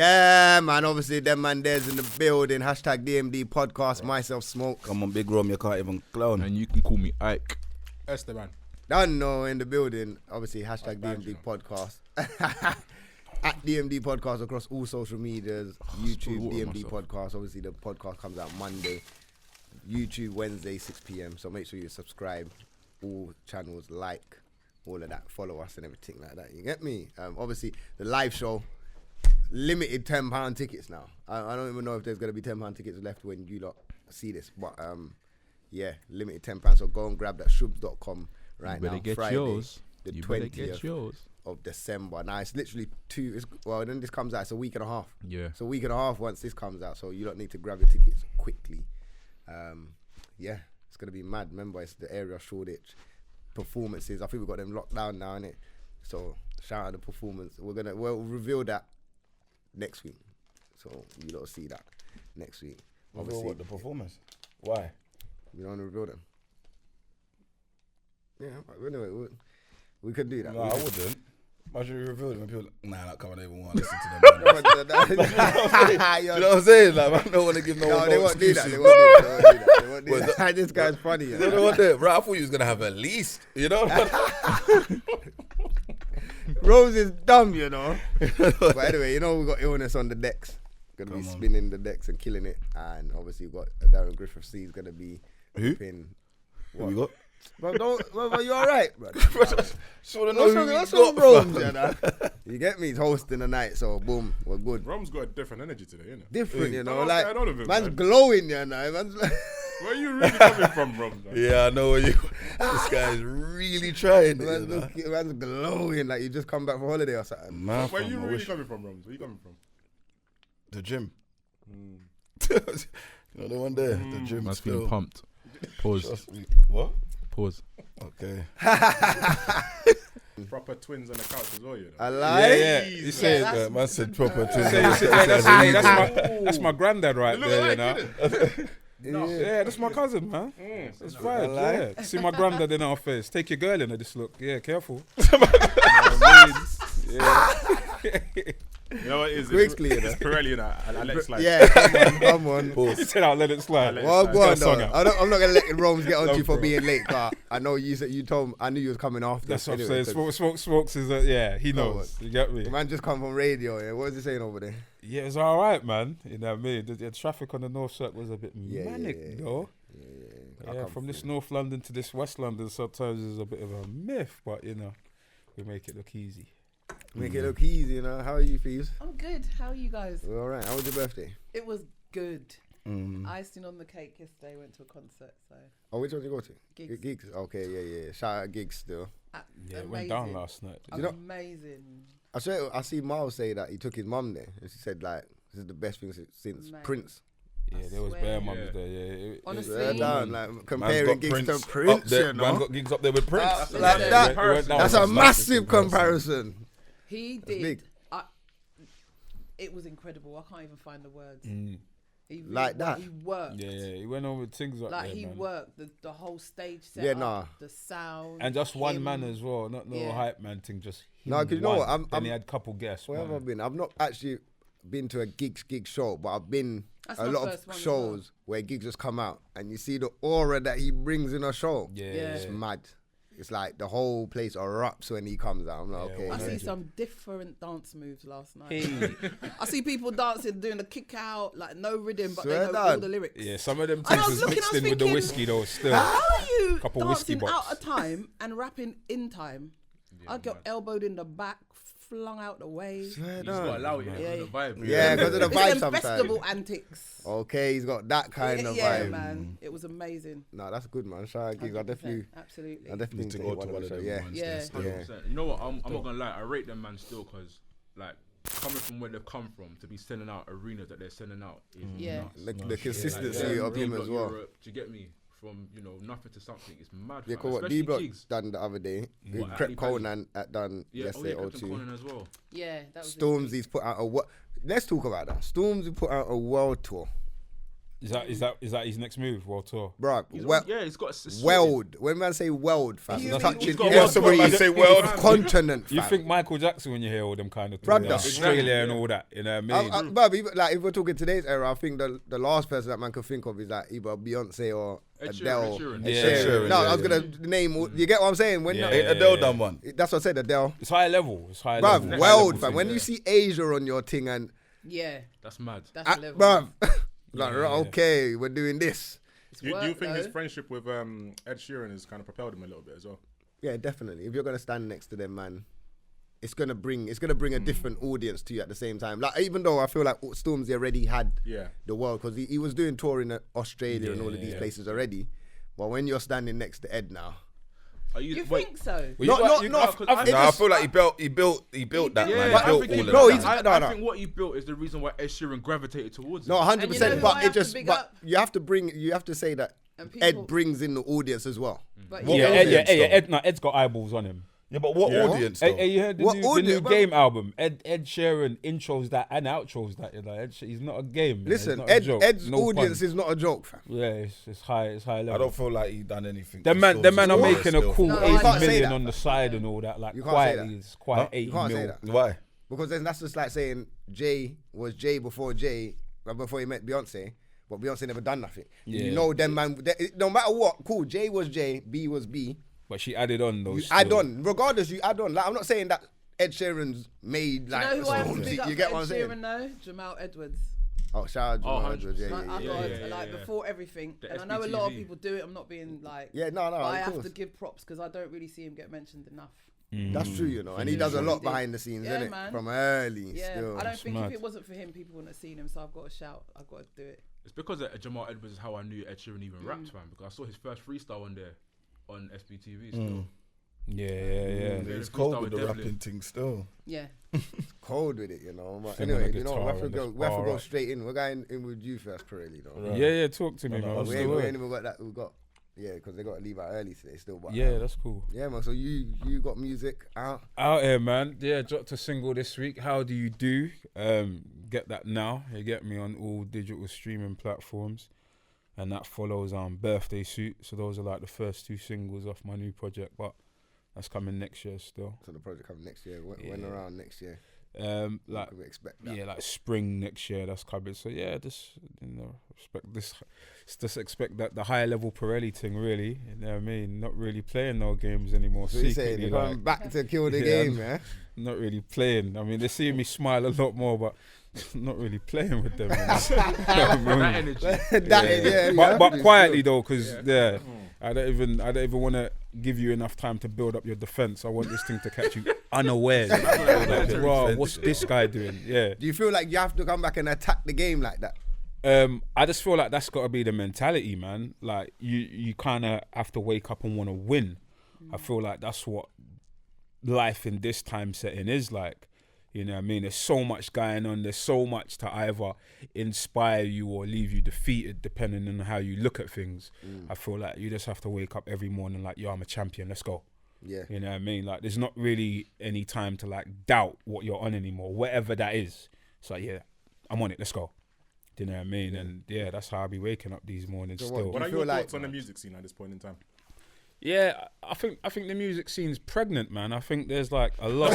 Yeah, man. Obviously, them man there's in the building. Hashtag DMD podcast. Myself, Smoke. Come on, Big Rom, you can't even clown. And you can call me Ike. Esteban. Don't know in the building. Obviously, hashtag DMD podcast. At DMD podcast across all social medias. YouTube, DMD podcast. Obviously, the podcast comes out Monday. YouTube, Wednesday, 6 p.m. So make sure you subscribe. All channels, like, all of that. Follow us and everything like that. You get me? Obviously, the live show. Limited £10 tickets now. I don't even know if there's going to be £10 tickets left when you lot see this. But yeah, limited £10. So go and grab that shubs.com right now. Get Friday, yours. the you 20th of December. Now it's literally then this comes out. It's a week and a half. Yeah. It's a week and a half once this comes out. So you don't need to grab your tickets quickly. Yeah, it's going to be mad. Remember, it's the area Shoreditch performances. I think we've got them locked down now, innit? So shout out the performance. We'll reveal that next week, so you don't see that next week. Obviously, what the performance? Why? You don't want to reveal them? Yeah, anyway, we could do that. No, I wouldn't. Why should we reveal them? People not come on, they even want to listen to them. You know what I'm saying? Like, I don't want to give no one they no won't do that. excuses. They won't do that. This guy's funny. You know what? Bro, I thought you was gonna have at least. You know. Rose is dumb, you know. But anyway, you know we got illness on the decks. Gonna be spinning the decks and killing it. And obviously we've got Darren Griffith C is gonna be Who we got? Bro, you alright, bro? Just wanna know What's wrong with Rome, you know? You get me? He's hosting the night, so boom, we're good. Rome's got a different energy today, innit? Different, you know, I like don't know, man's man. glowing, you know. Man's like, Where are you really coming from, Rome? Yeah, I know where you. This guy's really trying. man's glowing, like you just come back from holiday or something. Man, Where are you really coming from, Rome? Where are you coming from? The gym. You know the one there, the gym. Man's feeling pumped. Pause. What? Pause. Okay. Proper twins on the couch as well, you know. I like. Yeah. You said man said proper twins. That's my granddad right there, you know. Yeah, that's my cousin, man. That's fine. Yeah. See my granddad in our face. Take your girl in and just look. Yeah, careful. Yeah. You know what it is? Quickly, it's Pyrelli, you know. I let it slide. Yeah, come on. He said I'll let it slide. Well, go on, though. I'm not gonna let Rome's get on you for being late, but I know you said you told him. I knew you was coming after. That's what I'm saying. Smokes is yeah, he knows. You get me? The man just come from radio. Yeah, what was he saying over there? Yeah, it's all right, man. You know what I mean? The traffic on the North Circle was a bit manic, though. Yeah, from this North London to this West London, sometimes is a bit of a myth, but you know, we make it look easy. Make it look easy, you know. How are you, Phoebe? I'm good. How are you guys? We're all right. How was your birthday? It was good. Icing on the cake yesterday. Went to a concert. So. Oh, which one did you go to? Gigs. Okay, yeah. Shout out Gigs still. Yeah, it went down last night. Amazing. I see Miles say that he took his mum there. And she said, like, this is the best thing since Prince. Yeah, there was bare mums there. Yeah, honestly, like comparing Gigs to Prince, you know? Man's got Gigs up there with Prince. Like that. That's a massive comparison. He did. It was incredible. I can't even find the words. He worked. Yeah, he went on with things like he man. worked the whole stage set. The sound, and just one man as well, not no hype man thing. Just because you know what? Then he had a couple guests. Where have I been? I've not actually been to a gig show, but I've been a lot of shows where gigs just come out and you see the aura that he brings in a show. Yeah. It's mad. It's like the whole place erupts when he comes out. I'm like, okay. I see some different dance moves last night. I see people dancing, doing the kick out, like no rhythm, but they know all the lyrics. Yeah, some of them things was mixed in with the whiskey though. Still, how are you couple dancing whiskey out of time and rapping in time? I got elbowed in the back, flung out the way. He's got to allow it the vibe. Yeah, because of the vibe sometimes. Festival antics. Okay, he's got that kind of vibe. Yeah, man. It was amazing. No, that's good, man. Shout out Gigs. I definitely need to go to one of them. Yeah. 100%. You know what? I'm not going to lie. I rate them, man, still, because, like, coming from where they've come from to be sending out arenas that they're sending out is nuts. The consistency of him as well. Europe, do you get me? From, you know, nothing to something. It's mad. Yeah, what D-Block done the other day. Crep Conan done yesterday or two. Conan as well. Yeah, that was Stormzy's put out a let's talk about that. Stormzy put out a world tour. Is that his next move? World tour, bro. He's got a world. When man say world, fam, He's touching got every continent. You fam. think Michael Jackson when you hear all them kind of things, Brother. Australia and all that, you know what I mean? But like if we're talking today's era, I think the last person that man could think of is like either Beyonce or Adele. Ed Sheeran. No, I was gonna name. You get what I'm saying? When Adele done one. That's what I said. Adele. It's high level. Bruv, world, fam. When you see Asia on your thing and that's mad. That's a level. Bruv, like okay, we're doing this. Do you think his friendship with Ed Sheeran has kind of propelled him a little bit as well? Yeah, definitely. If you're gonna stand next to them, man, it's gonna bring a different audience to you at the same time. Like even though I feel like Stormzy already had the world because he was doing touring in Australia and all of these places already, but when you're standing next to Ed now. You think so? I feel like he built that, man. I think what he built is the reason why Ed Sheeran gravitated towards him. No, 100%. But it just, you have to say that Ed brings in the audience as well. Ed's got eyeballs on him. Yeah, but what audience though? Hey, you heard the new Game album? Ed Sheeran intros that and outros that. You know, he's not a game. Listen, Ed's audience is not a joke, fam. Yeah, it's high level. I don't feel like he done anything. The man are making a cool 8 million that, on the side and all that. Like quietly, it's quite 8 can't mil. say that. Why? Because then that's just like saying Jay was Jay before he met Beyonce. But Beyonce never done nothing. Yeah. You know them, man. No matter what, cool. Jay was Jay, B was B. But she added on those. You add on. Regardless, you add on. Like, I'm not saying that Ed Sheeran's made like. You know who I have to big up you get Ed what I'm saying? Sheeran though? Jamal Edwards. Oh, shout out Jamal Edwards. Yeah. Before everything. And I know a lot of people do it. I'm not being like. Yeah, no. But I have to give props because I don't really see him get mentioned enough. That's true, you know. And he does a lot behind the scenes, innit? Man. From early. Yeah, still. I don't think if it wasn't for him, people wouldn't have seen him. So I've got to shout. I've got to do it. It's because Jamal Edwards is how I knew Ed Sheeran even raps, man. Because I saw his first freestyle on there on SBTV still. Yeah. It's cold with the rapping thing still. Yeah. It's cold with it, you know. But anyway, you know, we have to go straight in. We're going in with you first, Pyrelli, though. Right. Yeah, talk to me, man. We ain't even got that. Yeah, because they got to leave out early today still. But, that's cool. Yeah, man. So you got music out here, man. Yeah, dropped a single this week. How do you do? Get that now. You get me on all digital streaming platforms, and that follows Birthday Suit. So those are like the first 2 singles off my new project, but that's coming next year still. So the project coming next year. When around next year? Like we expect that? Yeah, like spring next year. That's coming. So yeah, just expect that the high level Pyrelli thing. Really, you know what I mean? Not really playing no games anymore. So you're saying you're going back to kill the game, yeah? Not really playing. I mean, they see me smile a lot more, but not really playing with them. That energy. But quietly though, because I don't even want to give you enough time to build up your defense. I want this thing to catch you unawares. Bro, what's this guy doing? Yeah. Do you feel like you have to come back and attack the game like that? I just feel like that's got to be the mentality, man. Like you kind of have to wake up and want to win. I feel like that's what life in this time setting is like. You know what I mean? There's so much going on. There's so much to either inspire you or leave you defeated depending on how you look at things. I feel like you just have to wake up every morning like, yo, I'm a champion. Let's go. Yeah. You know what I mean? Like, there's not really any time to like doubt what you're on anymore, whatever that is. So yeah, I'm on it. Let's go. Do you know what I mean? And yeah, that's how I be waking up these mornings so still. What are your thoughts on the music scene at this point in time? Yeah, I think the music scene's pregnant, man. I think there's like a lot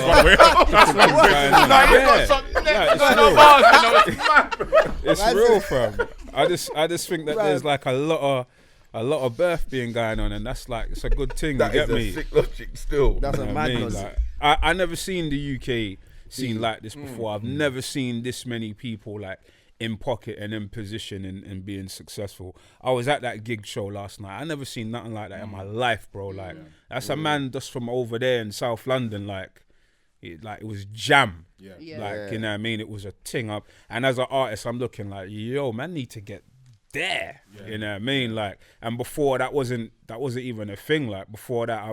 It's real, fam. I just think that there's like a lot of birth being going on, and that's like, it's a good thing. That you get is me? a sick logic still. That's a madness. Like, I never seen the UK scene like this before. I've never seen this many people like in pocket and in position and being successful. I was at that gig show last night. I never seen nothing like that in my life, bro. Like, that's a man just from over there in South London. Like it was jam. Yeah. Like, you know what I mean? It was a ting up. And as an artist, I'm looking like, yo, man, need to get there. You know what I mean? Like, and before that wasn't even a thing. Like, before that,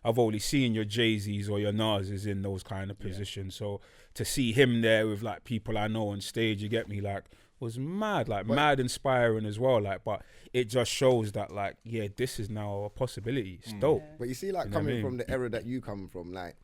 I've only seen your Jay-Z's or your Nas's in those kind of positions. So to see him there with like people I know on stage, you get me, like, was mad, like mad inspiring as well. Like, but it just shows that like, yeah, this is now a possibility. It's dope. But you see, like, coming from the era that you come from, like,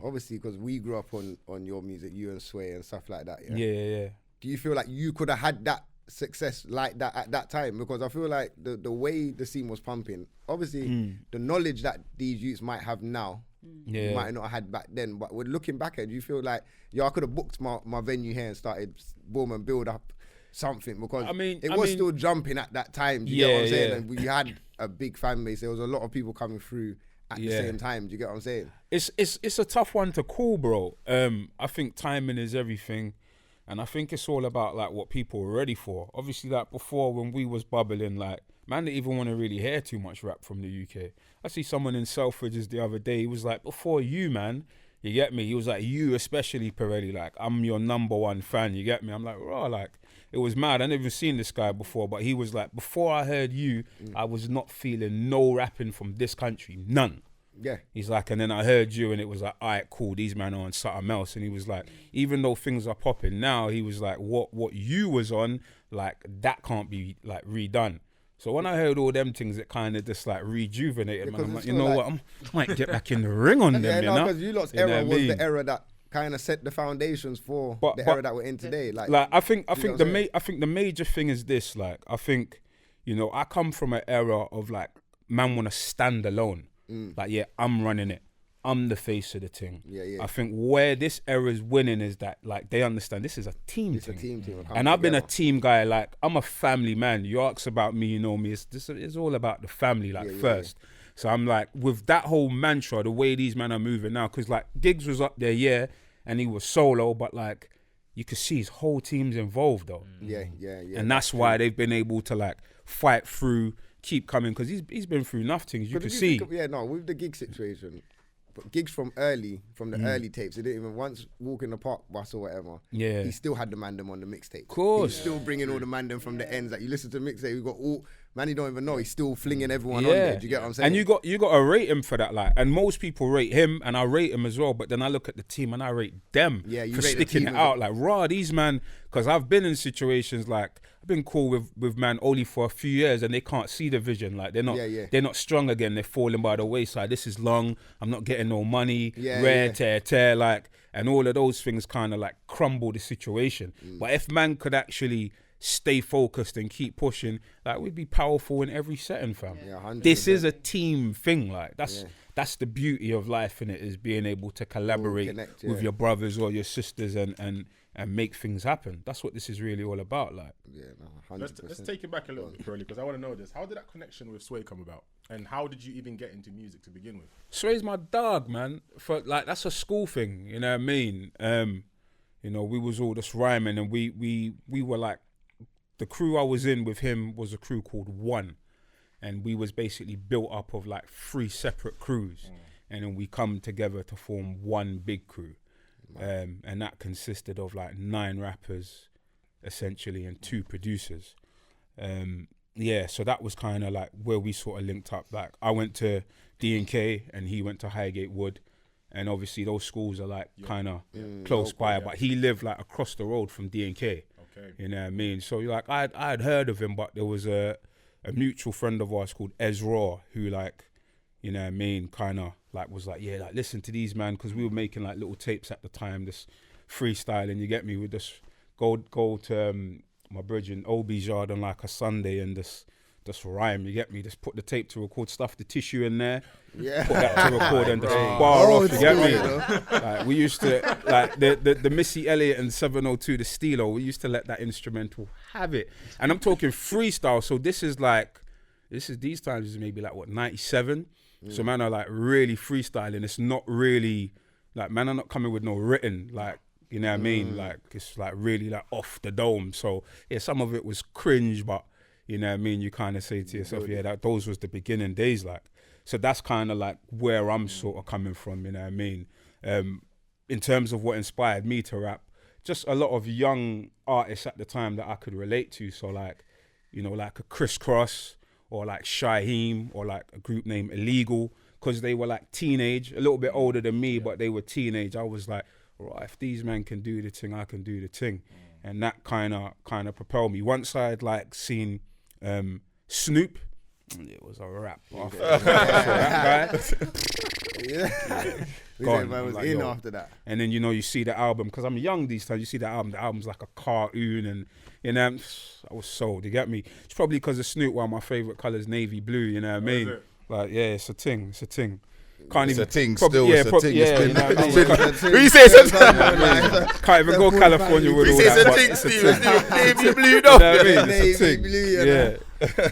obviously because we grew up on your music, you and Sway and stuff like that. Yeah. Yeah. Do you feel like you could have had that success like that at that time, because I feel like the way the scene was pumping, obviously the knowledge that these youths might have now, might not have had back then. But we're looking back at, do you feel like, I could have booked my venue here and started boom and build up something, because it was still jumping at that time. Do you get what I'm saying? And we had a big fan base. There was a lot of people coming through at the same time. Do you get what I'm saying? It's a tough one to call, bro. I think timing is everything. And I think it's all about like what people were ready for. Obviously, like before when we was bubbling, like man didn't even want to really hear too much rap from the UK. I see someone in Selfridges the other day. He was like, before you, man, you get me? He was like, you especially, Pyrelli, like I'm your #1 fan. You get me? I'm like, raw, like it was mad. I never even seen this guy before, but he was like, before I heard you, I was not feeling no rapping from this country, none. Yeah. He's like, and then I heard you and it was like, all right, cool, these men are on something else. And he was like, even though things are popping now, he was like, what you was on, like, that can't be like redone. So when I heard all them things, it kind of just like rejuvenated, man. I'm like, you know what, I might get back in the ring on them, you know? because you lot's era was the era that kind of set the foundations for the era that we're in today. Like I think the major thing is this, like, I think, you know, I come from an era of like, man want to stand alone. Like, yeah, I'm running it. I'm the face of the thing. Yeah. I think where this era is winning is that, like, they understand this is a team thing. It's a team. And I've been a team guy. Like, I'm a family man. You ask about me, you know me. It's all about the family, like, first. So I'm like, with that whole mantra, the way these men are moving now, because, like, Giggs was up there, and he was solo, but, like, you could see his whole team's involved, though. Yeah. And that's why they've been able to, like, fight through, keep coming, because he's been through enough things. You can see. With the gig situation, but gigs from the early tapes, they didn't even once walk in the park bus or whatever. Yeah, he still had the mandem on the mixtape. Of course, he's still bringing all the mandem from the ends. Like you listen to the mixtape, we got all man. You don't even know he's still flinging everyone on there. Do you get what I'm saying? And you got to rate him for that, like. And most people rate him, and I rate him as well. But then I look at the team and I rate them for sticking it out. Like raw, these man, because I've been in situations like. Been cool with man only for a few years and they can't see the vision, like they're not strong again, they're falling by the wayside. This is long, I'm not getting no money, tear, like, and all of those things kind of like crumble the situation. But if man could actually stay focused and keep pushing, like we'd be powerful in every setting, fam. This is a team thing, like that's the beauty of life, in it, is being able to collaborate with your brothers or your sisters and make things happen. That's what this is really all about, like. Yeah, no, 100%. Let's take it back a little bit, Pyrelli, because I want to know this. How did that connection with Sway come about? And how did you even get into music to begin with? Sway's my dog, man. For like, that's a school thing, you know what I mean? You know, we was all just rhyming, and we were like, the crew I was in with him was a crew called One. And we was basically built up of like 3 separate crews. And then we come together to form one big crew. And that consisted of like 9 rappers, essentially, and 2 producers. So that was kind of like where we sort of linked up. Like I went to D&K and he went to Highgate Wood. And obviously those schools are like kind of close by, but he lived like across the road from D&K. Okay. You know what I mean? So like I had heard of him, but there was a mutual friend of ours called Ezra who, like, you know what I mean, kind of like was like, yeah, like listen to these, man, because we were making like little tapes at the time, this freestyling, you get me, with this go to my bridge in Obi's yard on like a Sunday and this rhyme, you get me, just put the tape to record, stuff the tissue in there, put that to record and just bar off, you get me. Like, we used to, like the Missy Elliott and 702, the Stilo, we used to let that instrumental have it. And I'm talking freestyle, so these times is maybe like what, 97? So man are like really freestyling. It's not really like, man are not coming with no written, like, you know what I mean? Like it's like really like off the dome. So yeah, some of it was cringe, but you know what I mean? You kind of say to yourself, yeah, that those was the beginning days, like. So that's kind of like where I'm sort of coming from, you know what I mean? In terms of what inspired me to rap, just a lot of young artists at the time that I could relate to. So like, you know, like a Criss Cross, or like Shaheem, or like a group named Illegal, because they were like teenage, a little bit older than me, but they were teenage. I was like, right, if these men can do the thing, I can do the thing. And that kind of propelled me. Once I had like seen Snoop it was a rap. After that guy. Yeah. Gone. Man was Like, in yo. after that. And then, you know, you see the album, because I'm young these times, you see the album's like a cartoon, and, you know, I was sold, you get me? It's probably because of Snoop, one of my favourite colours, navy blue, you know what I mean? Like, yeah, it's a ting. Can't It's even, a ting probably, still, yeah, it's a ting. Yeah, It's you know what I mean? been- When you say it's can't even go California with all that. But it's a ting. Navy blue, You know what I mean? Navy It's a ting. blue, you Yeah.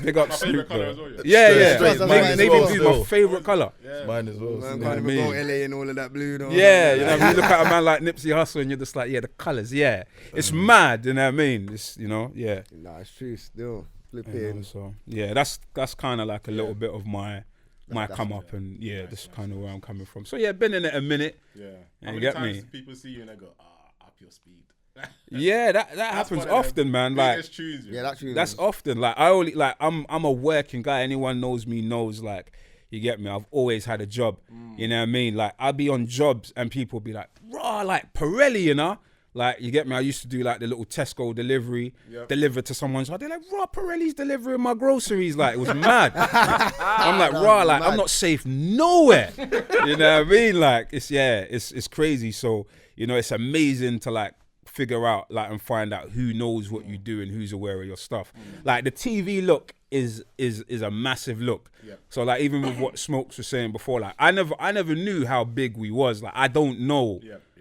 Big up My Snoop, favourite colour though. as well, Yeah. Straight, mine Navy as blue well is my still. favourite colour. Mine as well. Man, still. can't I even mean? go LA and all of that blue. Though. Yeah, you know, you look at a man like Nipsey Hussle and you're just like, yeah, the colours, yeah. It's mad, you know what I mean? It's, you know, yeah. Nah, it's true. Still You know, flipping. so, yeah, that's kind of like a little bit of my That's come up, and yeah, this is kind of where I'm coming from. So yeah, been in it a minute. Yeah. You How many get times me? people see you and they go, up your speed. Yeah, that happens one of the often, man. Like, biggest tunes, Yeah, that's true. that's often. Like, I only like I'm a working guy. Anyone knows me knows, like, you get me. I've always had a job. You know what I mean? Like, I'll be on jobs and people be like, raw, like Pyrelli, you know. Like, you get me? I used to do like the little Tesco delivery, deliver to someone's house. They're like, raw, Pirelli's delivering my groceries. Like, it was mad. I'm like, raw, like, I'm not safe nowhere. You know what I mean? Like, it's crazy. So, you know, it's amazing to like figure out like and find out who knows what you do and who's aware of your stuff. Like, the TV look is a massive look. So like, even with what Smokes was saying before, like I never knew how big we was. Like, I don't know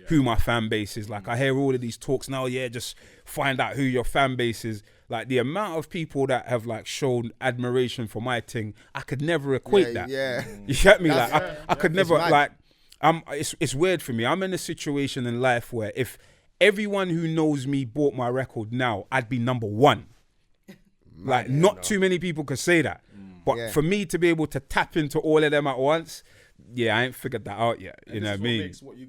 who my fan base is. Like, I hear all of these talks now, just find out who your fan base is. Like, the amount of people that have like shown admiration for my thing, I could never equate that. Yeah. You get me? That's- Like, I could never, mad. like, it's weird for me. I'm in a situation in life where if everyone who knows me bought my record now, I'd be number one. Like, not too many people could say that. But for me to be able to tap into all of them at once, I ain't figured that out yet. You know what I mean? Makes what you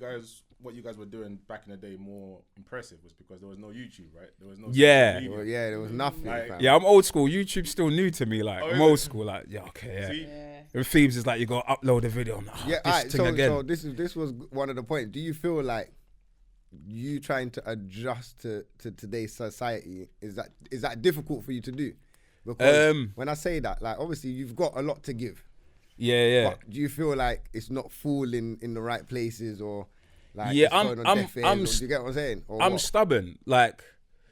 guys were doing back in the day more impressive was because there was no YouTube, right? There was no Yeah. social media. Well, yeah, there was nothing. Like- fam. Yeah, I'm old school. YouTube's still new to me. Like, Oh, I'm is old it? school. Like, okay, See? And Phoebe's is like, you got to upload a video. I'm like, Yeah, this alright, thing again. so this was one of the points. Do you feel like you trying to adjust to today's society is that difficult for you to do? Because when I say that, like, obviously you've got a lot to give. Yeah. But do you feel like it's not falling in the right places, or like Yeah, it's going on deaf ears, or do you get what I'm saying? Or I'm what? stubborn. Like,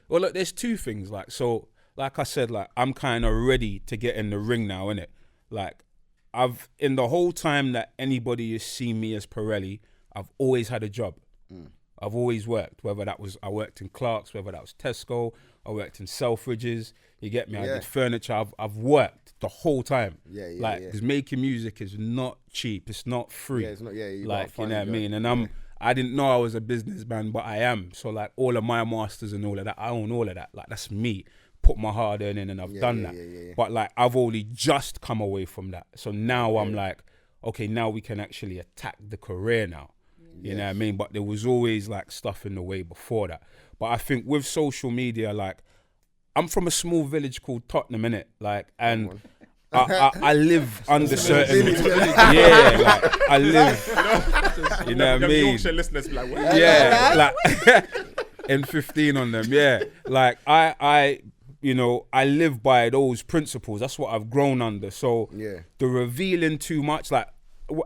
well, look, there's two things. Like, so, like I said, like, I'm kind of ready to get in the ring now, innit? Like, in the whole time that anybody has seen me as Pyrelli, I've always had a job. I've always worked, whether that was, I worked in Clark's, whether that was Tesco, I worked in Selfridges, you get me? I did furniture, I've worked the whole time. Like, because making music is not cheap, it's not free. Yeah, it's not, you like, gotta you know what I find mean? And I didn't know I was a businessman, but I am. So like, all of my masters and all of that, I own all of that. Like, that's me. Put my hard earn in and I've done that. But like, I've only just come away from that. So now I'm like, okay, now we can actually attack the career now. You know what I mean? But there was always like stuff in the way before that. But I think with social media, like, I'm from a small village called Tottenham, innit? Like, and I live under certain, like, I live, you know what I mean? Yorkshire listeners be like, what? Yeah, like, and 15 on them, Like, I live by those principles. That's what I've grown under. So the revealing too much, like,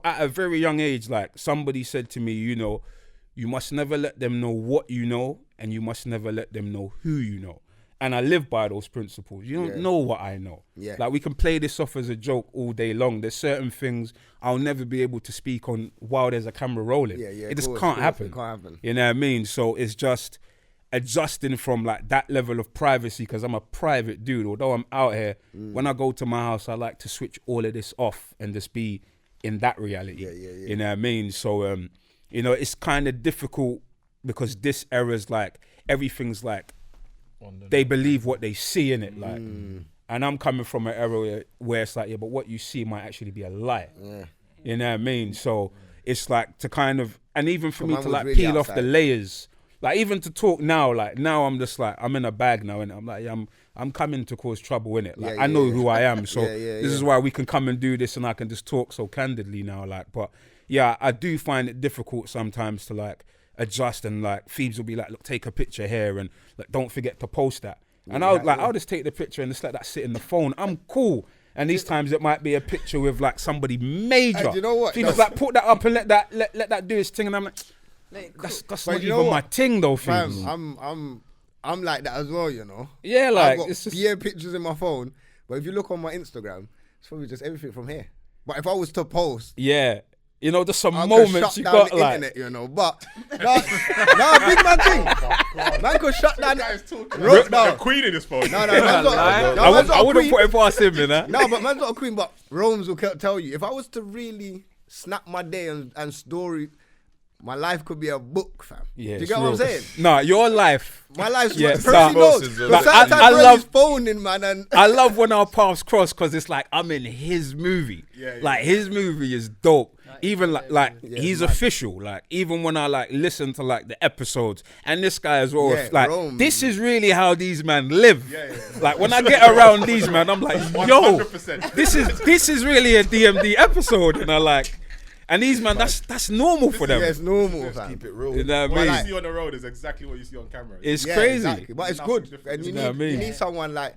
at a very young age, like, somebody said to me, you must never let them know what you know, and you must never let them know who you know. And I live by those principles. You don't know what I know. Like, we can play this off as a joke all day long. There's certain things I'll never be able to speak on while there's a camera rolling. It just can't happen. It can't happen. You know what I mean? So it's just adjusting from like that level of privacy, because I'm a private dude. Although I'm out here, when I go to my house, I like to switch all of this off and just be in that reality. You know what I mean? So, it's kind of difficult because this era's like, everything's like, they believe what they see in it. Like, and I'm coming from an era where it's like, but what you see might actually be a lie. You know what I mean? So it's like to kind of, and even for me to like really peel off the layers, like even to talk now, like now I'm just like, I'm in a bag now, and I'm like, I'm coming to cause trouble in it. Like, I know who I am. So this is why we can come and do this, and I can just talk so candidly now. Like, but yeah, I do find it difficult sometimes to like adjust, and like Phoebes will be like, look, take a picture here, and like, don't forget to post that. And I'll just take the picture and just let that sit in the phone. I'm cool. And these times it might be a picture with like somebody major. Hey, do you know what? Phoebe's like, put that up and let that do its thing. And I'm like, that's not even my thing though, Phoebe. I'm like that as well, you know. Yeah, like I've got it's just pictures in my phone, but if you look on my Instagram, it's probably just everything from here. But if I was to post, you know, just some I moments you got the like internet, you know. But big man thing. Man could shut down. The queen in this phone. I wouldn't put it past him, you know. No, but man's not a queen. But Rome's will tell you, if I was to really snap my day and story, my life could be a book, fam. Yeah, do you get what I'm saying? Nah, your life. My life's Yeah, Percy knows. like, I love phoning, man. And I love when our paths cross because it's like I'm in his movie. Like his movie is dope. Even like he's official. Like even when I like listen to like the episodes and this guy as well. Like Rome, this is really how these men live. Like when I get around these men, I'm like, yo, 100%. this is really a DMD episode, and I like. And these man, that's normal for them. Yeah, it's normal, fam. Keep it real. You know what I What mean? you see on the road is exactly what you see on camera. It's crazy. Exactly. But it's good. And you know what I mean? you need someone like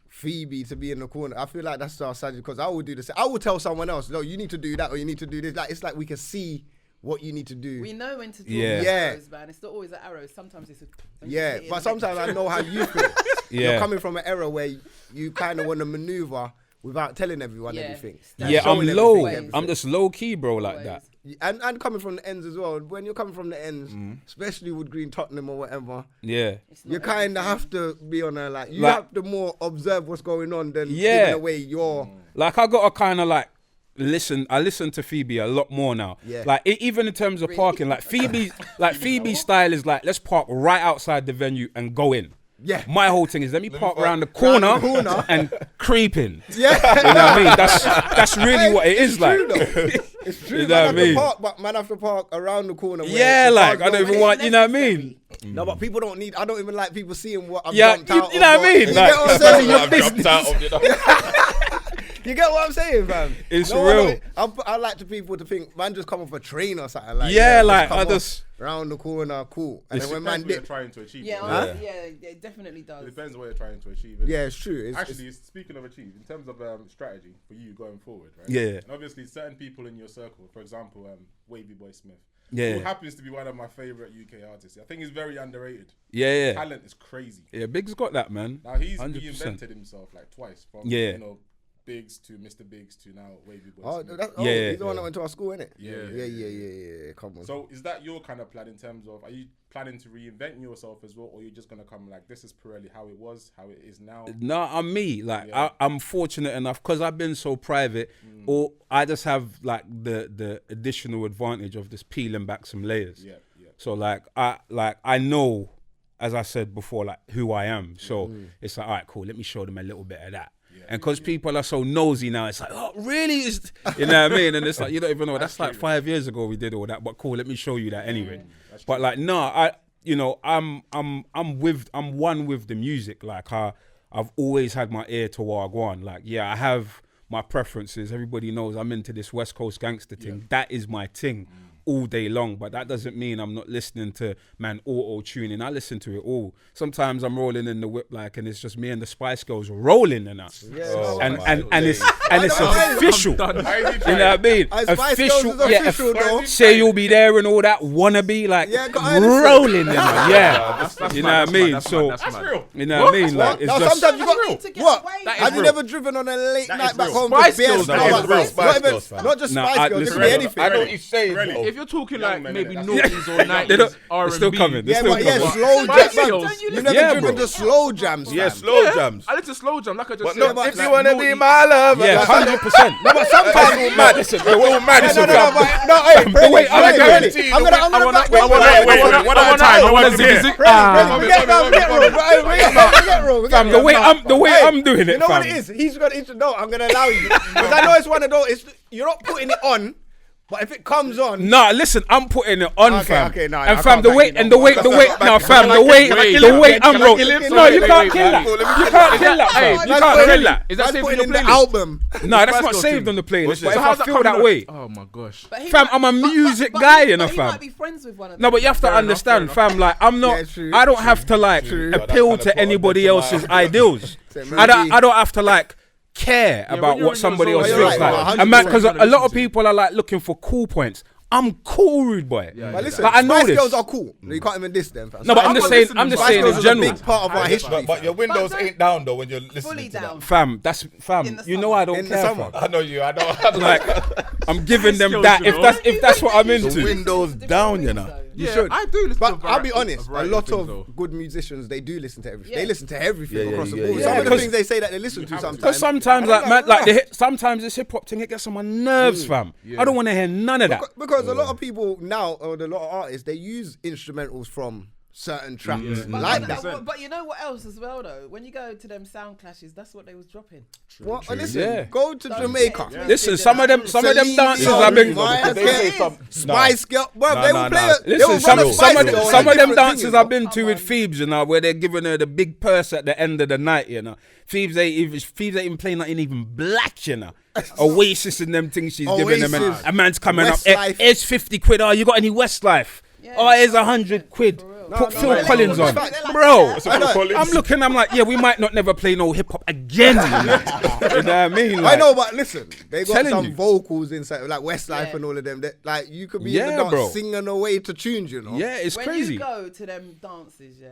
Phoebe to be in the corner. I feel like that's our strategy because I would do the same. I would tell someone else, no, you need to do that or you need to do this. Like it's like we can see what you need to do. We know when to do arrows, man. It's not always an arrow. Sometimes it's but sometimes I know how you feel. You're coming from an era where you kind of want to maneuver without telling everyone everything. Yeah, I'm low. I'm just low key, bro, like that. And coming from the ends as well. When you're coming from the ends, especially with Green Tottenham or whatever, you kind of have to be on a you have to more observe what's going on than giving away your. Like I got to kind of like listen. I listen to Phoebe a lot more now. Yeah. Like even in terms of parking, like Phoebe's style is like let's park right outside the venue and go in. Yeah. My whole thing is let me park around the corner and creep in. Yeah. You know what I mean? That's really what it is like. It's true. You know what I mean? Man have to park around the corner. Yeah, like I don't even want. You know what I mean? No, but people don't need. I don't even like people seeing what I've Yeah, jumped out. you know what I mean? You Like, get what I'm saying? your business. You get what I'm saying, fam? It's real. I like to people to think man just come off a train or something like. Yeah, like come I off just round the corner, cool. And then when man Depends what you're dip, trying to achieve. Yeah, it definitely does. It depends what you're trying to achieve. yeah, it's true. Actually, speaking of achieve, in terms of strategy for you going forward, right? Yeah. And obviously, certain people in your circle, for example, Wavy Boy Smith, Yeah. who happens to be one of my favorite UK artists. I think he's very underrated. Yeah. Talent is crazy. Yeah, Big's got that, man. Now he's 100%. reinvented himself like twice from Yeah. you know Biggs to Mr. Biggs to now Wavy Boy. Oh, Smith. he's the one that went to our school, innit? Yeah. Yeah. Come on. So is that your kind of plan in terms of, are you planning to reinvent yourself as well, or are you just gonna come like, this is Pyrelli how it was, how it is now? No, I'm me. Like I'm fortunate enough because I've been so private, or I just have like the additional advantage of just peeling back some layers. Yeah. So like I know, as I said before, like who I am. So it's like, all right, cool. Let me show them a little bit of that. And because people are so nosy now, it's like, oh, really? You know what I mean? And it's like, you don't even know. That's like 5 years ago we did all that, but cool. Let me show you that anyway. But like, no, I'm one with the music. Like I've always had my ear to Wagwan. Like, I have my preferences. Everybody knows I'm into this West Coast gangster thing. That is my thing. All day long, but that doesn't mean I'm not listening to auto-tuning. I listen to it all. Sometimes I'm rolling in the whip and it's just me and the Spice Girls rolling and that. And it's official. You know what I mean? Official. Say you'll be there and all that. Wannabe rolling in that. You know what I mean? So That's real. you know what I mean? Like it's now just sometimes you got what? Have you never driven on a late night back home? Not just Spice Girls. It could be anything. I know what you're saying. If you're talking Young like men, maybe innit? 90s or 90s they're R&B, still coming. They're still coming. Slow Spice jams. Girls. You never driven to slow jams. Yeah, fam. slow jams. I listen to slow jam, like I just But said. no, if you wanna be my lover, Yeah, 100%. No, but sometimes we're all mad. Listen, we're all mad. I'm gonna the way I'm doing it, you know what fam. it is? He's gonna introduce. I'm gonna allow you because I know it's one of those. You're not putting it on, but if it comes on, Nah, listen, I'm putting it on, fam. Okay, nah, and I fam, can't back you, the way I'm rolling. No, you can't kill that. You can't kill that, fam. You can't kill that. Is that saved putting in in your the playlist? album. No, that's not saved on the playlist. But if I how's that feel coming that up? way, Oh my gosh. fam, I'm a music guy, you know, He fam. might be friends with one of them. No, but you have to understand, fam. Like, I'm not. Yeah, true, I don't have to appeal Gotta to put anybody on else's the ideals. So I don't have to care about when what somebody you're else in feels your zone, like. 100%. And man, because a Listen lot of to it. people are like looking for cool points. I'm cool, rude boy. Yeah, But listen, Like, I know Spice this. Girls are cool. You can't even diss them. No, but I'm just saying. I'm just Spice saying Girls in is a general. big part of our history. But your windows But ain't down though when you're listening Fully to that. down. Fam, that's fam. In the You know summer. I don't In the care. summer. Fam. I know you. I know. Like, I'm giving them Skills, that. you know. If that's what I'm The into. windows down, you know. You Yeah, should. I do listen But to I'll be honest, a variety lot things, of though. good musicians, they do listen to everything. Yeah. They listen to everything Yeah, across yeah, the yeah, board. yeah. Some Yeah, of the 'cause- things they say that they listen to sometimes. Because sometimes, like, man, like sometimes this hip hop thing, it gets on my nerves, fam. I don't want to hear none of that. Because a lot of people now, or a lot of artists, they use instrumentals from certain tracks like that. But you know what else as well though? When you go to them sound clashes, that's what they was dropping. What? Listen, Yeah. go to Jamaica. Yeah. Listen, some of them Celine dances Dion, I've been. Maya They say Carey, some- Spice Girl, bro, they will play. They Listen, will some run a Spice of Girl on them a different dances thing, I've you been know? to with Phoebes, you know, where they're giving her the big purse at the end of the night, you know. Phoebes ain't even playing nothing even black, you know. Oasis and them things she's giving them, and Oasis. a man's coming Westlife. up. It's 50 quid. Oh, you got any Westlife? Yeah. Oh, here's 100 quid. Put Phil no, Collins no, on, no, bro. Collins. I'm looking. I'm like, yeah, we might not never play no hip hop again. You know what I mean? I Like, know, but listen, they got Telling some you. vocals inside, like Westlife Yeah. and all of them. That like you could be in the Yeah, dance bro. singing away to tunes, you know. Yeah, it's when crazy. you go to them dances, yeah,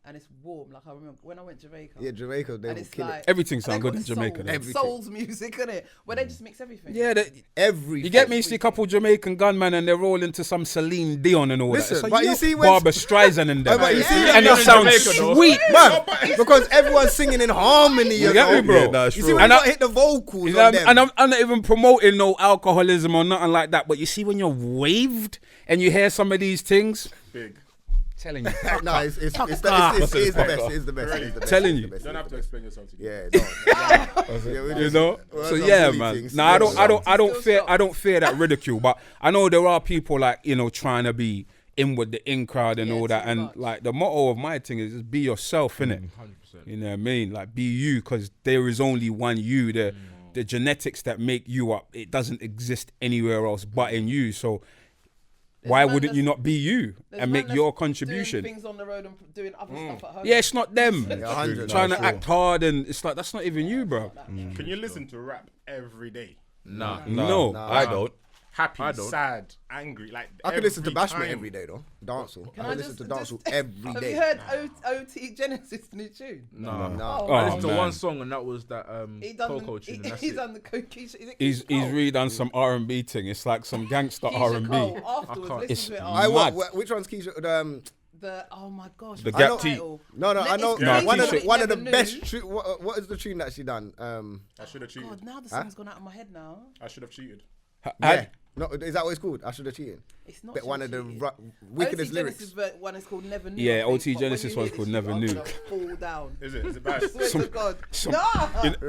and it's warm. Like I remember when I went to Jamaica. Yeah, Jamaica, they and will it's kill like it. Everything and sound they've good got in Jamaica, soul- though. Everything. Soul's music, innit? Where they just mix everything. Yeah, Every you get me? You see a couple Jamaican gunmen and they're all into some Celine Dion and all Listen, that. It's but you see when- Barbara Streisand and them, but you see and when it sounds Jamaica, though. sweet. man, because everyone's singing in harmony. You get know? me, bro? Yeah, nah, it's You true. see when And you I- hit the vocals You know, on them. and I'm not even promoting no alcoholism or nothing like that. But you see when you're waved and you hear some of these things, Big. telling you, no, it's the best. It's the best. Telling you. You don't have to explain yourself to me. Yeah, don't. you know. Well, So some yeah, silly man. things. No, I don't Still fear. shocked. I don't fear that ridicule. But I know there are people like trying to be in with the in crowd and Yeah, all that. too And much. like the motto of my thing is just be yourself, innit? 100%. You know what I mean? Like be you, because there is only one you. The genetics that make you up, it doesn't exist anywhere else but in you. So why man wouldn't you not be you There's and man make that's your doing contribution? things on the road and doing other stuff at home. Yeah, it's not them. 100. Trying No, to sure. act hard and it's like that's not even you, bro. Can you listen to rap every day? Nah. No. I don't. Happy, I don't. sad, angry, like I could listen to every Bashment time. every day though. Dancehall. I I could listen to just- dancehall every Have day. you heard OT Genesis new tune? Nah. No. Oh, I listened to man. one song and that was that He done Coco tune and that's he's it. done the Coco. Is it He's Cole? redone some R&B thing. It's like some gangster Keisha R&B. Cole. Afterwards, can't- listen It's to it. I after. what? Which one's Keisha? Oh my gosh. The what's Gap the T. title? No, I know. It's No, one of Keisha- the, one of the Never best. Knew. What is the tune that she done? I should have cheated. God, now the song's gone out of my head now. I should have cheated. Yeah. No, is that what it's called? I should have cheated. It's not. But one of the Cheated. wickedest OT lyrics. Genesis one is called Never Knew. Yeah, I think, OT but when Genesis you one's hear called this, Never I'm Knew. gonna fall down. Is it bad? Swear to God. No.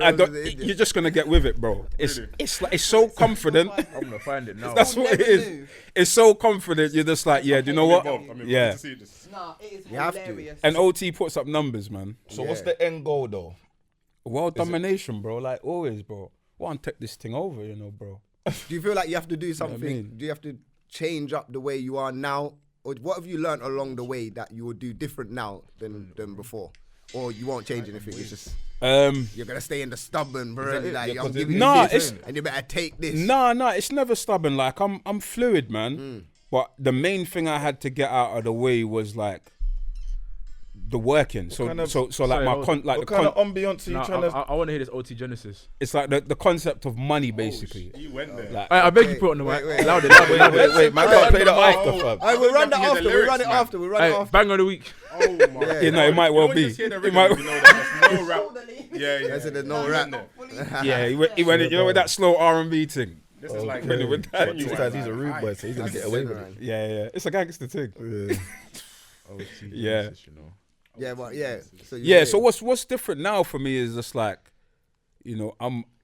I don't, Is it? you're just gonna get with it, bro. It's Really? it's like it's so confident. I'm gonna find it now. That's what it Never is. knew. It's so confident. You're just like, yeah. Do you know what? Both. I mean, Yeah. to see this. Nah, it is You have to. hilarious. And OT puts up numbers, man. So what's the end goal though? World domination, bro. Like always, bro. Want to take this thing over, you know, bro. Do you feel like you have to do something? mean? Do you have to change up the way you are now, or what have you learned along the way that you will do different now than before, or you won't change anything? It's just you're gonna stay in the stubborn, bro. Like I'm giving you Nah, this, it's- and you better take this. Nah, it's never stubborn. Like I'm fluid, man. But the main thing I had to get out of the way was like the working. So kind of- so like Sorry, my hold con like What the kind of con- ambiance are you Nah, trying to? I want to hear this OT Genesis. it's like the concept of money basically. You went there. Like I beg you put it on the mic. wait. Louder. Wait, man, can't play that after, fam. Alright, we'll run that hear the after. We'll lyrics, run it man. after. We'll run it Hey, after. bang of the week. Oh my. You know, it might well You be. just hear the It rhythm, might- you know that there's no rap. Yeah. I said there's no rap. Yeah, he went you know with that slow R&B thing. This is like When it went that- genuine, Sometimes he's a man. rude boy, so he's gonna get away with it. Yeah. It's a gangster thing. Yeah. You know. Yeah, but yeah. So you Yeah, say- so what's different now for me is just like, you know,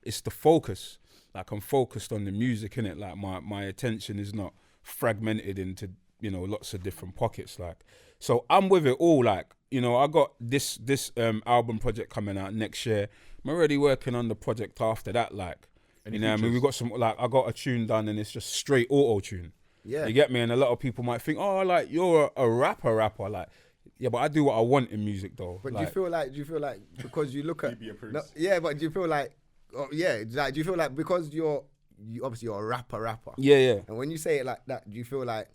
it's the focus. Like I'm focused on the music, innit? Like my attention is not fragmented into, you know, lots of different pockets. Like, so I'm with it all. Like, you know, I got this album project coming out next year. I'm already working on the project after that. Like, you know, what I mean, we got some like I got a tune done and it's just straight auto tune. Yeah. You get me? And a lot of people might think, oh, like you're a rapper. Like, yeah, but I do what I want in music though. But like, do you feel like because you look at Phoebe approves. no, yeah, but do you feel like Oh, yeah, like, do you feel like because you obviously you're a rapper? Yeah. And when you say it like that, do you feel like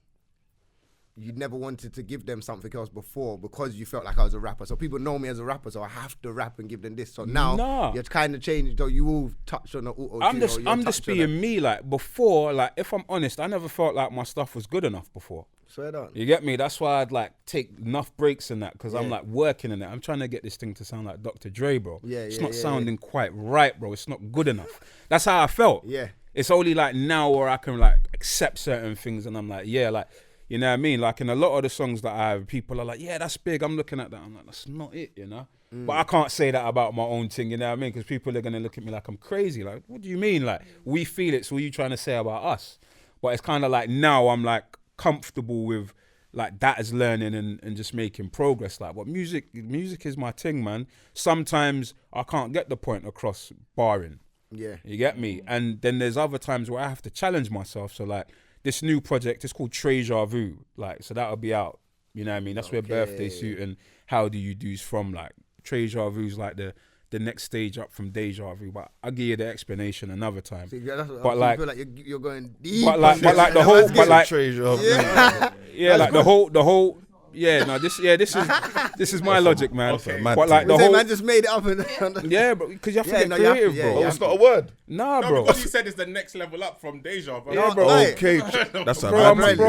you never wanted to give them something else before because you felt like I was a rapper? So people know me as a rapper, so I have to rap and give them this. So now you're kind of changed. So you all touch on the auto. I'm just being me. Like before, like if I'm honest, I never felt like my stuff was good enough before. Swear down. You get me? That's why I'd like take enough breaks in that because I'm like working in it. I'm trying to get this thing to sound like Dr. Dre, bro. It's not sounding quite right, bro. It's not good enough. That's how I felt. Yeah. It's only like now where I can like accept certain things and I'm like, yeah, like, you know what I mean? Like in a lot of the songs that I have, people are like, yeah, that's big. I'm looking at that. I'm like, that's not it, you know? But I can't say that about my own thing, you know what I mean? Because people are going to look at me like I'm crazy. Like, what do you mean? Like, we feel it, so what are you trying to say about us? But it's kind of like now I'm like comfortable with like that as learning and just making progress. Like, but music is my thing, man. Sometimes I can't get the point across barring. Yeah. You get me? And then there's other times where I have to challenge myself. So like this new project is called Deja Vu. Like, so that'll be out. You know what I mean? That's where Birthday Suit and How Do You Do's from. Like Deja Vu's like the next stage up from Deja Vu. But I'll give you the explanation another time. See, but like, feel like you're going deep. But like the whole, but like, yeah, like the whole. Yeah, no, this is my logic, man. Okay. But like the whole, man just made it up and yeah, but because you have to get creative, bro. Oh, it's not a word. Nah, No, bro. because you said it's the next level up from Deja. Bro. Yeah, bro. Okay, that's a Bro, bad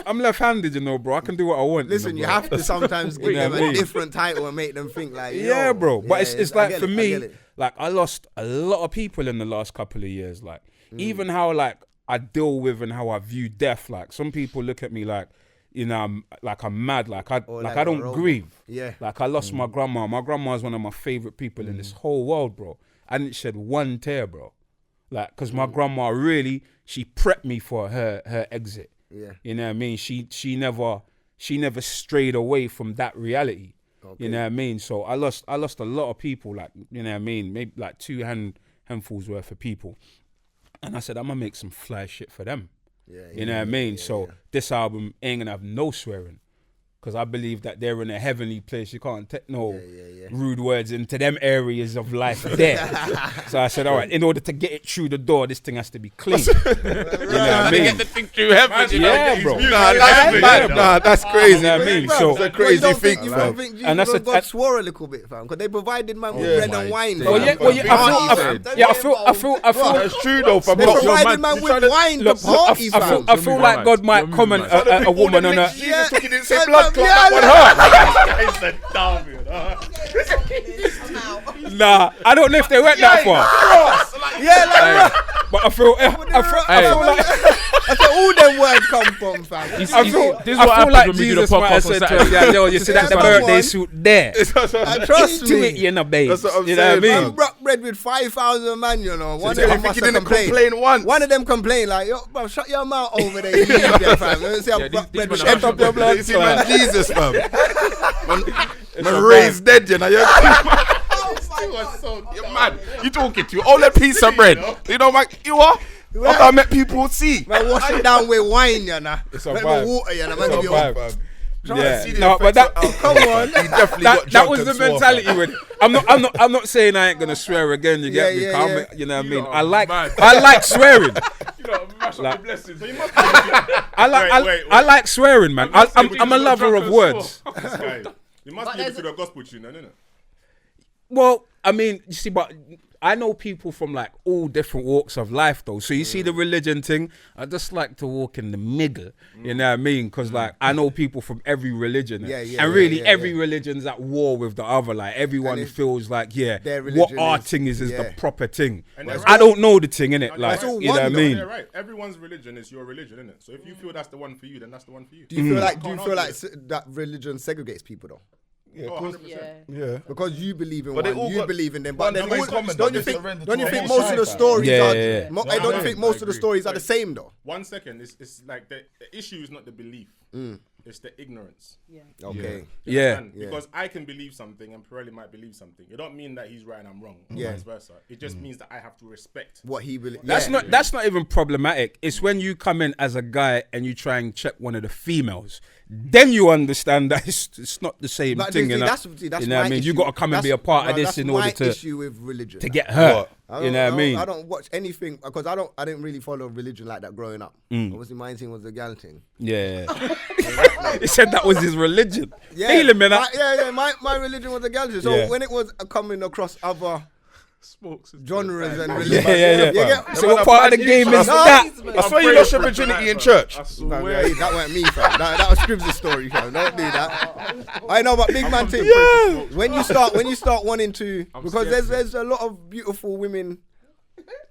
I'm left-handed, you know, bro. I can do what I want. listen, you have to sometimes give them a different title and make them think like, yeah, bro. But it's like for me, I like I lost a lot of people in the last couple of years. Like even how like I deal with and how I view death. Like some people look at me like, you know, I'm mad. Like I don't grieve. Yeah. Like I lost my grandma. My grandma is one of my favorite people in this whole world, bro. I didn't shed one tear, bro. Like, cause my grandma really, she prepped me for her exit. Yeah. You know what I mean? She never strayed away from that reality. Okay. You know what I mean? So I lost a lot of people. Like, you know what I mean? Maybe like two handfuls worth of people. And I said, I'm gonna make some fly shit for them. You know what I mean? So this album ain't gonna have no swearing. Because I believe that they're in a heavenly place. You can't take no rude words into them areas of life there. So I said, all right, in order to get it through the door, this thing has to be clean. You know what I mean? Get the thing through heaven. Yeah, bro. Nah, that's crazy. You know what I mean? So it's a crazy thing, You fam. don't think And that's God swore a little bit, fam? Because they provided man with bread and wine. Well, I feel. That's true though, fam. They provided man with wine to party, fam. I feel like God might comment a woman on a. Jesus talking in the same blood clot that one hurt. It's a dumb, you know. Nah, I don't know if they went that far. But I feel like. That's where all them words come from, fam. This is I what feel happens like when we do the Jesus might have podcast on said to us, Saturday. yo, you see that the birthday suit there. Trust Into me. it, you know, babe. That's what I'm You know what I saying, mean? Man broke bread with 5,000 man, you know. One of I them think must he have didn't complained. complain once. One of them complained like, yo, bro, shut your mouth over there. You idiot, fam. Let me see how broke bread with Shut up your You see, man, Jesus, fam. Man raised dead, you know. You're mad. You talking to all that piece of bread. You know, man, you are. I met people see. Man, wash it down with wine, you know. It's a Let vibe. me water, you know. Man, It's a give you vibe. Yeah, See the no, but effects that of- come on. He definitely got that drunk was and the swore, mentality fam. with. I'm not saying I ain't gonna swear again. You get me? Yeah, Calm yeah. it, you know what I mean? You I are like swearing. You know, mash up the blessings. So you must I like swearing, man. I'm a lover of words. This guy. You must But be able there's to do a gospel tune, then, innit? Well, I mean, you see, but I know people from like all different walks of life, though. So you see the religion thing. I just like to walk in the middle. You know what I mean? Because like I know people from every religion, and really every religion's at war with the other. Like everyone feels like their what religion our is- thing is the proper thing. And that's I don't know the thing, innit? Like That's all you know what I one, though. mean? Yeah, right. Everyone's religion is your religion, innit? So if you feel that's the one for you, then that's the one for you. Do you feel like Can't argue that religion segregates people though? Yeah, Oh, of course. 100%. Yeah. Because you believe in But they one, all you got believe in them. one But then thing in all- common, don't though, you they think? surrender Don't you to think all most of the sides, stories Yeah, are? yeah, yeah. Don't you I think most of the agree. stories are the same though? 1 second, it's like the issue is not the belief, it's the ignorance. Okay. Yeah. And because I can believe something and Pyrelli might believe something. It don't mean that he's right and I'm wrong, or Yeah. vice versa. It just means that I have to respect. What he believes. That's not even problematic. It's when you come in as a guy and you try and check one of the females. Then you understand that it's not the same But thing. see, You know, that's you know what I my mean? You issue. got to come and be a part of Bro, this that's in order my to issue with religion. get her. What? You know what I mean? I don't watch anything because I didn't really follow religion like that growing up. Obviously, my thing was the gal thing. Yeah. He said that was his religion. Yeah, Feel him, man. My religion was the gal thing. So when it was coming across other genres and religion, yeah. So what part of the game is that? I swear you lost your virginity in church. I swear. That wasn't me, fam. That was Scribs' story, fam. Don't do that. I know, but big man thing. When you start wanting to, because there's a lot of beautiful women,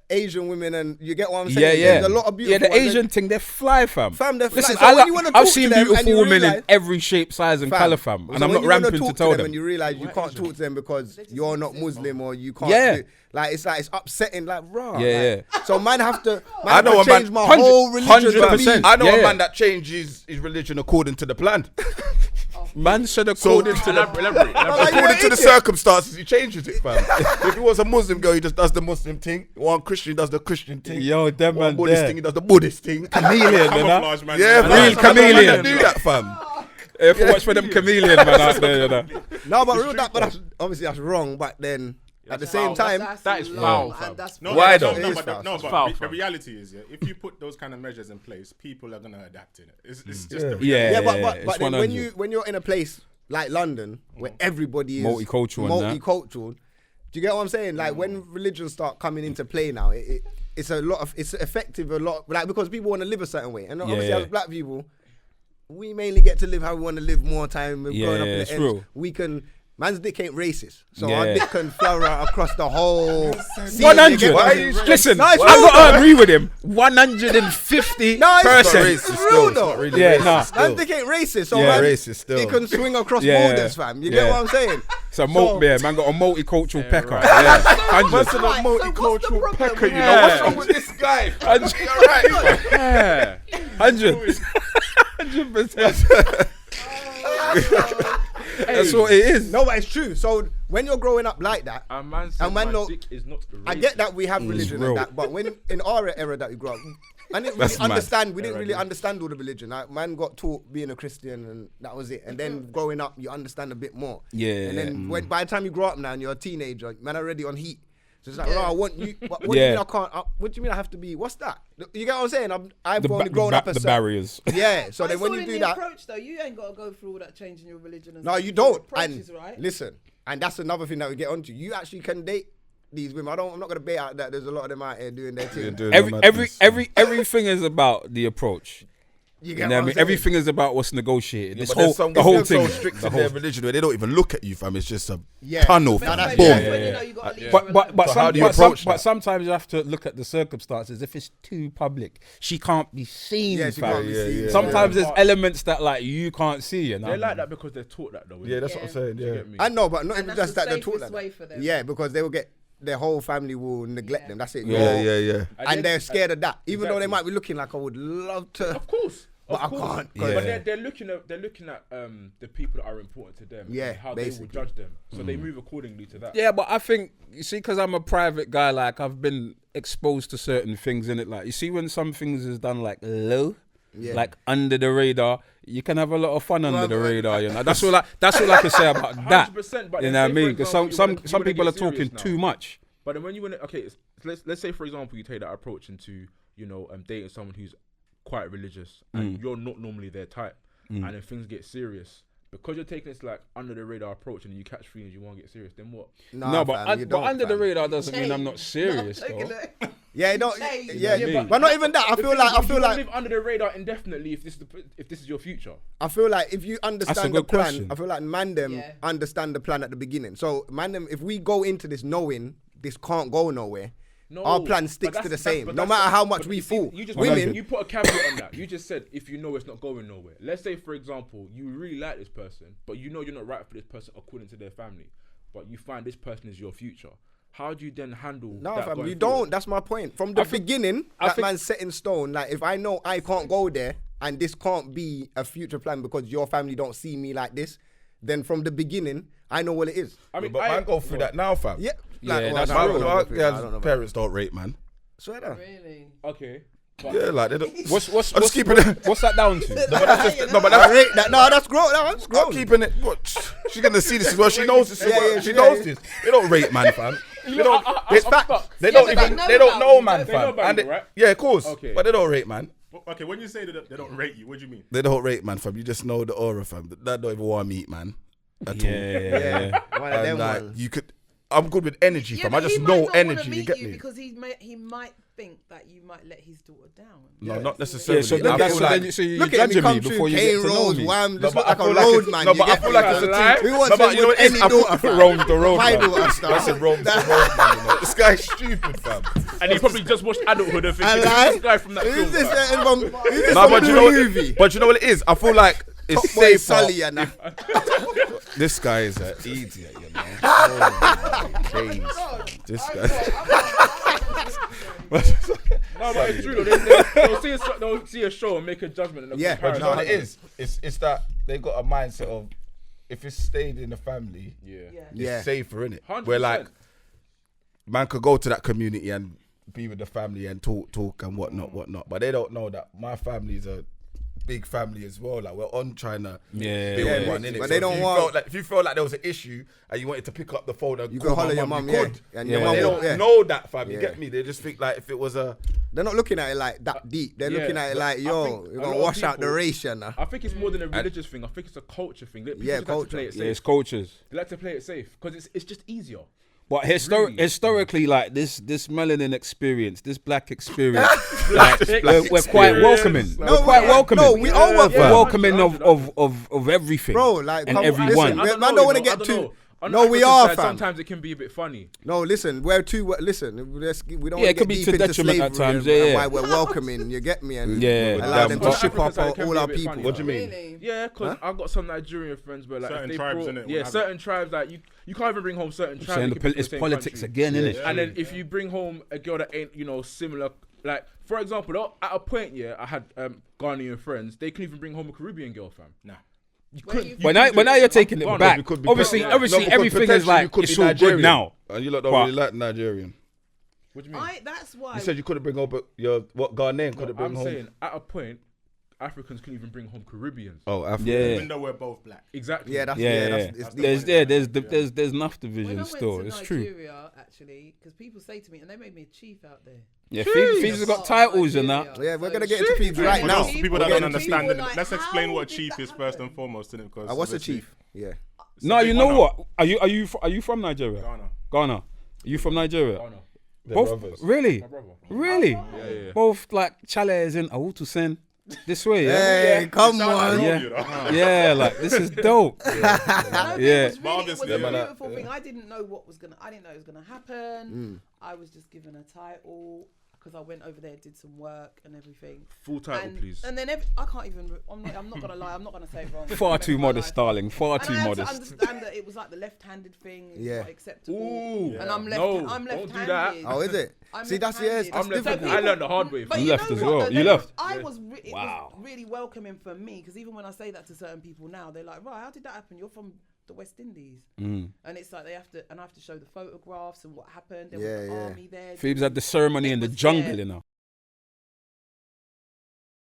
Asian women, and you get what I'm saying. Yeah. There's a lot of beautiful. Yeah, the Asian thing, they're fly, fam. They're fly. Listen, So I've seen beautiful women in every shape, size, and colour, fam. And I'm not ramping to tell them. And you realise you can't talk to them because you're not Muslim or you can't. It's upsetting. Like, raw. Yeah. So man have to. I know a change man. my whole religion. 100%. I know a man that changes his religion according to the plan. Man said according to the according to the circumstances, he changes it, fam. If he was a Muslim girl, he just does the Muslim thing. One Christian, he does the Christian thing. Yo, them One man Buddhist there. thing, he does the Buddhist thing. Chameleon, you know? Camouflage, man. Yeah, Real fam. chameleon. Do that, fam. If you watch for them chameleon, man, out there, you know. No, but that's obviously that's wrong. But then at the same time, that is foul, fam. Why though? But the reality is, if you put those kind of measures in place, people are gonna adapt in it. It's just the reality. Yeah, but then when you're in a place like London where everybody is multicultural, do you get what I'm saying? Like when religions start coming into play now, it's effective a lot, like because people want to live a certain way, and obviously as black people, we mainly get to live how we want to live more time. Growing up in the ends, we can. Man's dick ain't racist, so our dick can flower out across the whole. 100. Listen, I gotta agree with him. 150%. No, it's real though. Really Man's dick ain't racist, so racist still. It can swing across borders, fam. You get what I'm saying? So man got a multicultural pecker. Yeah, 100. What's a multicultural pecker? You know what's wrong with this guy? 100%. That's what it is. No, but it's true. So when you're growing up like that, a man said my dick is not racist. I get that we have religion and that, but when in our era that we grew up, I didn't really understand. We didn't really understand all the religion. Like, man got taught being a Christian, and that was it. And then growing up, you understand a bit more. Yeah. And then by the time you grow up now and you're a teenager, man, already on heat. So it's like, I want you. What do you mean I can't? What do you mean I have to be? What's that? You get what I'm saying? I've only grown up as the barriers. Yeah. So then when you do that, approach though, you ain't got to go through all that change in your religion. No, you don't. And right? listen, and that's another thing that we get onto. You actually can date these women. I'm not gonna bait out that there's a lot of them out here doing their thing. Everything is about the approach. You know what I mean? Everything is about what's negotiated. The whole thing. So strict in their religion where they don't even look at you, fam. It's just a tunnel. Boom. But sometimes you have to look at the circumstances. If it's too public, she can't be seen. Sometimes there's elements that like you can't see. You know? They're like that because they're taught that though. Yeah, that's what I'm saying. Yeah, I know, but not even just that they're taught that. Yeah, because they will get. Their whole family will neglect them. That's it. Yeah. And they're scared of that, even though they might be looking like I would love to. Of course. But I can't. But they're looking at the people that are important to them. Yeah, and how they will judge them. So they move accordingly to that. Yeah, but I think you see, because I'm a private guy, like I've been exposed to certain things in it. Like you see, when some things is done like low. Yeah. Like under the radar, you can have a lot of fun under the radar. You know, that's all I can say about that. But you know what I mean? Because some people are talking too much. But then when you want to, let's say for example you take that approach into dating someone who's quite religious and you're not normally their type, and then things get serious. Because you're taking this like under the radar approch and you catch feelings, you won't get serious. Then what? But under the radar doesn't mean I'm not serious. Yeah, but not even that. I feel like live under the radar indefinitely if this is your future. I feel like if you understand the plan, question. I feel like understand the plan at the beginning. So if we go into this knowing this can't go nowhere. Our plan sticks to the same, no matter how much we fall. You put a caveat on that. You just said if you know it's not going nowhere. Let's say, for example, you really like this person, but you know you're not right for this person according to their family, but you find this person is your future. How do you then handle that? No, fam, you don't. That's my point. From the beginning, that man's set in stone. Like, if I know I can't go there and this can't be a future plan because your family don't see me like this, then from the beginning, I know what it is. I mean, but man, go through that now, fam. Yeah. That's true. Parents don't rate, man. Swear that. Really? Okay. Yeah, like they don't. What's that down to? That's growth. I'm keeping it. What? She's gonna see this as well. She knows this. She knows this. They don't rate, man, fam. They don't. I'm stuck. They Yeah, don't but even. they They know don't about know, you, man, don't they? They know fam. about And you, right? yeah, of course. Okay. But they don't rate, man. Okay, when you say that they don't rate you, what do you mean? They don't rate, man, fam. You just know the aura, fam. That don't even want to meet, man. At all. Yeah. One of them And like, ones. you could. I'm good with energy, fam. I but just he might know not wanna energy. You meet get you me? because he might think that you might let his daughter down. No, not Yeah, necessarily. so I then, feel so like- then so you're Look at me judging come me through before you cane get to know rolls, me. wham, just No, look but like I a feel like road it's- man. no, you but I get feel me? like it's a Like, thing. who wants No, to but you know with what it is? any I feel- daughter, fam? Roam the road, My man. daughter, fam. That's a road, you know. This guy's stupid, fam. And he probably just watched Adulthood and I thinking, lie. this guy from that Who's film. this? fam. Who's this No, from but the you know, movie? but you know what it is? I feel like it's Top Boy safer. Sully and that. This guy is an idiot, you know. Oh, my days. This guy. No, but it's true. Though. They'll see a show and make a judgment. And a Yeah, But you comparison. know what it is? It's that they got a mindset of if it's stayed in the family, Yeah. it's Yeah. safer, innit? 100%. Where like man could go to that community and be with the family and talk and whatnot. But they don't know that my family is a big family as well. Like we're on trying to Yeah. build Yeah, one, but innit? they don't want- if you felt like there was an issue and you wanted to pick up the phone and You call could holler my your mum, mum, you yeah. could. And Yeah. your mum They will, don't yeah. know that, fam. You Yeah. get me? They just think like if it was a They're not looking at it like that deep. They're Yeah, looking at it but like, I yo, think you're a going lot to of wash out the people- ration now. I think it's more than a religious thing. I think it's a culture thing. People Yeah, just like to culture. play it Yeah, safe. it's cultures. They like to play it safe because it's just easier. But Really? historically, like this melanin experience, this black experience, like, we're quite welcoming. No, we're quite yeah, welcoming. no, we are welcoming. We're Yeah. welcoming 100. of everything, Bro, like, and come- everyone. listen, man, don't wanna get too- No, we African are, side, fam. Sometimes it can be a bit funny. No, listen, we don't Yeah, want it to could get be deep to into detriment slavery at times, and yeah, yeah. why we're welcoming, you get me? And Yeah, allow them damn. to ship On the up African side, it can all be a our bit people. funny. What do you mean? Really? Yeah, because I've got some Nigerian friends where like Certain if they tribes, brought, innit, will yeah, have certain tribes like you can't even bring home certain tribes. Saying that can be it's from the same politics country. again, innit? And then if you bring home a girl that ain't similar, like for example, at a point, I had Ghanaian friends. They couldn't even bring home a Caribbean girl, fam. Nah. You Where couldn't. you But now you're taking it Ghana, back. because- Obviously, yeah. obviously, No, because everything is potentially you like could it's be all Nigerian. good now. And you lot don't But- really like Nigerian. What do you mean? That's why. You said you couldn't bring home what Ghanaian couldn't bring I'm home. saying at a point, Africans couldn't even bring home Caribbeans. Oh, Africa. Yeah. Even though we're both black. Exactly. Yeah, that's Yeah, that's yeah. it's There's enough when I division went still. to It's true. Nigeria, actually, because people say to me, and they made me a chief out there. Yeah, Phoebe's got titles and that. Yeah, we're gonna get into Phoebe right For now. those people We're that don't getting into understand People it, like, let's explain how what a did chief that is first and happen? foremost, innit? Because What's a obviously chief? Yeah. No, you big know honour. what? Are you from Nigeria? Ghana. Are you from Nigeria? Oh no, They're Both brothers. really, my brother. really. Yeah. Both like Chales and Awutusen. This way, yeah. Hey, come on. Yeah. You know? Yeah, like this is dope. No, Yeah. it was, But really, it was obviously, a yeah. beautiful thing. I didn't know I didn't know it was gonna happen. I was just given a title because I went over there, did some work and everything. Full title, And, please. and then I can't even. I'm not gonna lie. I'm not gonna say it wrong. Far too modest, darling. Far And too I had modest. to understand that it was like the left-handed thing. It's Yeah. not acceptable. Ooh. And I'm No, I'm don't do left-handed. that. Oh, is it? I'm See, that's left-handed. that's I'm left. different. I learned the hard way. But You you left know as what, well. though? You They- left. I was. It Wow. was really welcoming for me because even when I say that to certain people now, they're like, "Right, how did that happen? You're from the West Indies," and it's like I have to show the photographs and what happened. There was Yeah, the yeah. army there. Phoebe's had the ceremony in the was jungle, there. you know.